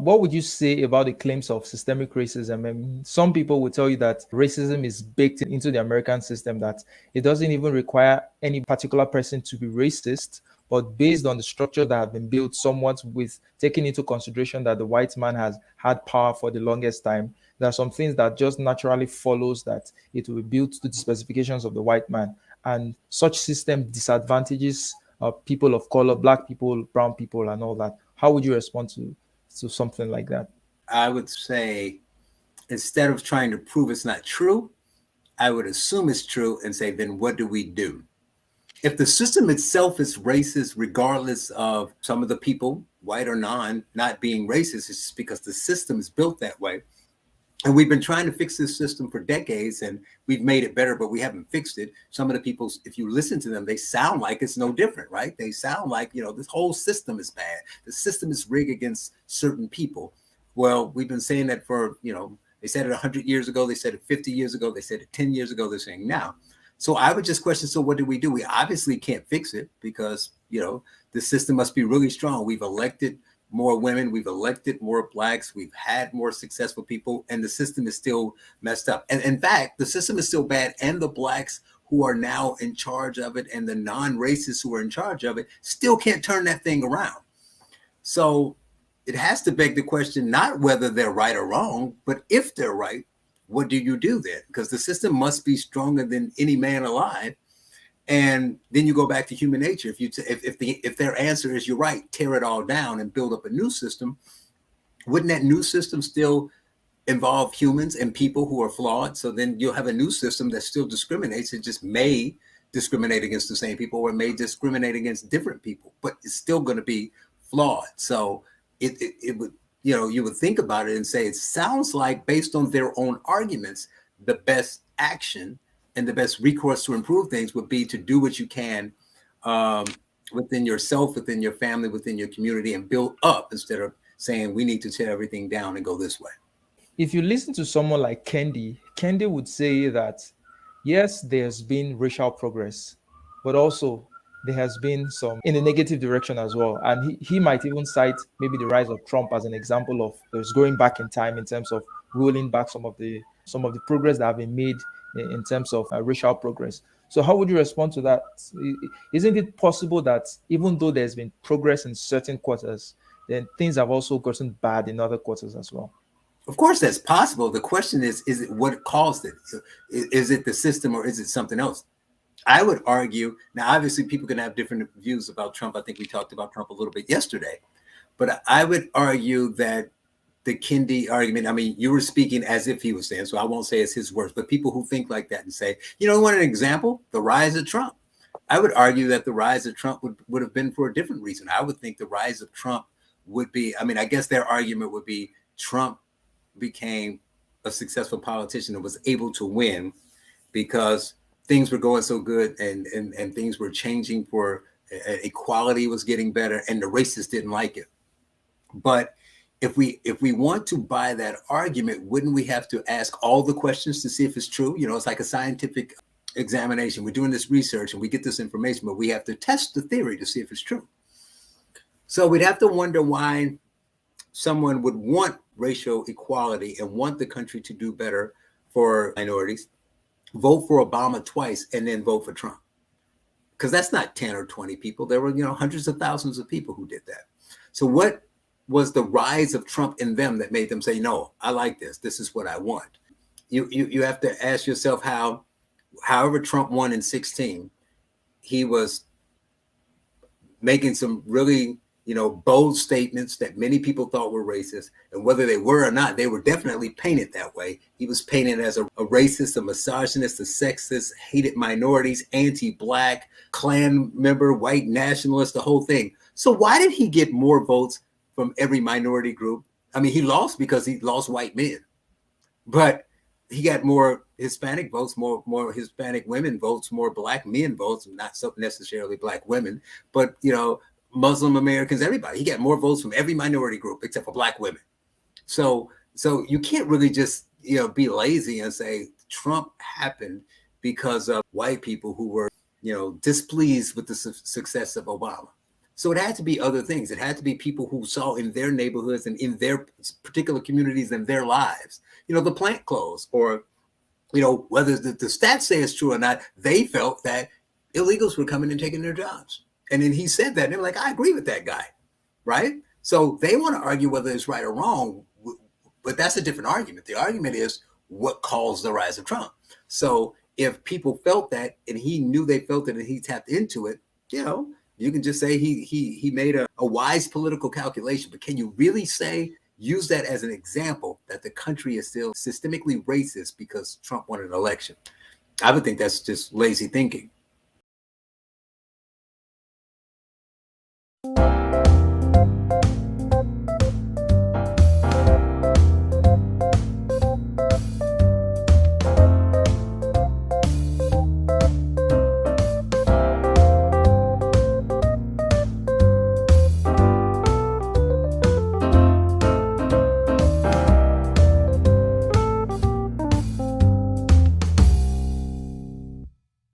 what would you say about the claims of systemic racism? I mean, some people will tell you that racism is baked into the American system, that it doesn't even require any particular person to be racist, but based on the structure that have been built somewhat with taking into consideration that the white man has had power for the longest time, there are some things that just naturally follows that it will be built to the specifications of the white man. And such system disadvantages people of color, black people, brown people, and all that. How would you respond to something like that? I would say instead of trying to prove it's not true, I would assume it's true and say, then what do we do? If the system itself is racist, regardless of some of the people, white or non, not being racist, it's just because the system is built that way. And we've been trying to fix this system for decades, and we've made it better, but we haven't fixed it. Some of the people, if you listen to them, they sound like it's no different, right? They sound like, this whole system is bad. The system is rigged against certain people. Well, we've been saying that for, they said it 100 years ago, they said it 50 years ago, they said it 10 years ago, they're saying now. So I would just question, so what do? We obviously can't fix it because, the system must be really strong. We've elected more women, we've elected more blacks, we've had more successful people, and the system is still messed up. And in fact, the system is still bad, and the blacks who are now in charge of it and the non-racists who are in charge of it still can't turn that thing around. So it has to beg the question, not whether they're right or wrong, but if they're right, what do you do then? Because the system must be stronger than any man alive. And then you go back to human nature. If their answer is you're right, tear it all down and build up a new system, wouldn't that new system still involve humans and people who are flawed? So then you'll have a new system that still discriminates. It just may discriminate against the same people or may discriminate against different people, but it's still going to be flawed. So it would, you would think about it and say, it sounds like based on their own arguments, the best action and the best recourse to improve things would be to do what you can within yourself, within your family, within your community, and build up instead of saying we need to tear everything down and go this way. If you listen to someone like Kendi would say that, yes, there's been racial progress, but also there has been some in a negative direction as well. And he might even cite maybe the rise of Trump as an example of there's going back in time in terms of rolling back some of the progress that have been made in terms of racial progress. So how would you respond to that? Isn't it possible that even though there's been progress in certain quarters, then things have also gotten bad in other quarters as well? Of course, that's possible. The question is it what caused it? Is it the system or is it something else? I would argue, now obviously people can have different views about Trump. I think we talked about Trump a little bit yesterday, but I would argue that the Kendi argument, I mean, you were speaking as if he was saying, so I won't say it's his words, but people who think like that and say, you want an example? The rise of Trump. I would argue that the rise of Trump would have been for a different reason. I would think the rise of Trump would be, I guess their argument would be Trump became a successful politician and was able to win because things were going so good and things were changing for equality was getting better and the racists didn't like it. But if we want to buy that argument, wouldn't we have to ask all the questions to see if it's true? It's like a scientific examination. We're doing this research and we get this information, but we have to test the theory to see if it's true. So we'd have to wonder why someone would want racial equality and want the country to do better for minorities, vote for Obama twice, and then vote for Trump. Because that's not 10 or 20 people. There were, hundreds of thousands of people who did that. So what was the rise of Trump in them that made them say, no, I like this. This is what I want. You have to ask yourself however Trump won in 2016, he was making some really, bold statements that many people thought were racist. And whether they were or not, they were definitely painted that way. He was painted as a racist, a misogynist, a sexist, hated minorities, anti-black, Klan member, white nationalist, the whole thing. So why did he get more votes from every minority group? He lost because he lost white men, but he got more Hispanic votes, more Hispanic women votes, more black men votes, not so necessarily black women, but, Muslim Americans, everybody. He got more votes from every minority group except for black women. So you can't really just, be lazy and say Trump happened because of white people who were, displeased with the success of Obama. So it had to be other things. It had to be people who saw in their neighborhoods and in their particular communities and their lives, the plant closed, or, whether the stats say it's true or not, they felt that illegals were coming and taking their jobs. And then he said that, and they were like, I agree with that guy, right? So they want to argue whether it's right or wrong, but that's a different argument. The argument is what caused the rise of Trump. So if people felt that, and he knew they felt it, and he tapped into it, you can just say he made a wise political calculation. But can you really use that as an example that the country is still systemically racist because Trump won an election? I would think that's just lazy thinking.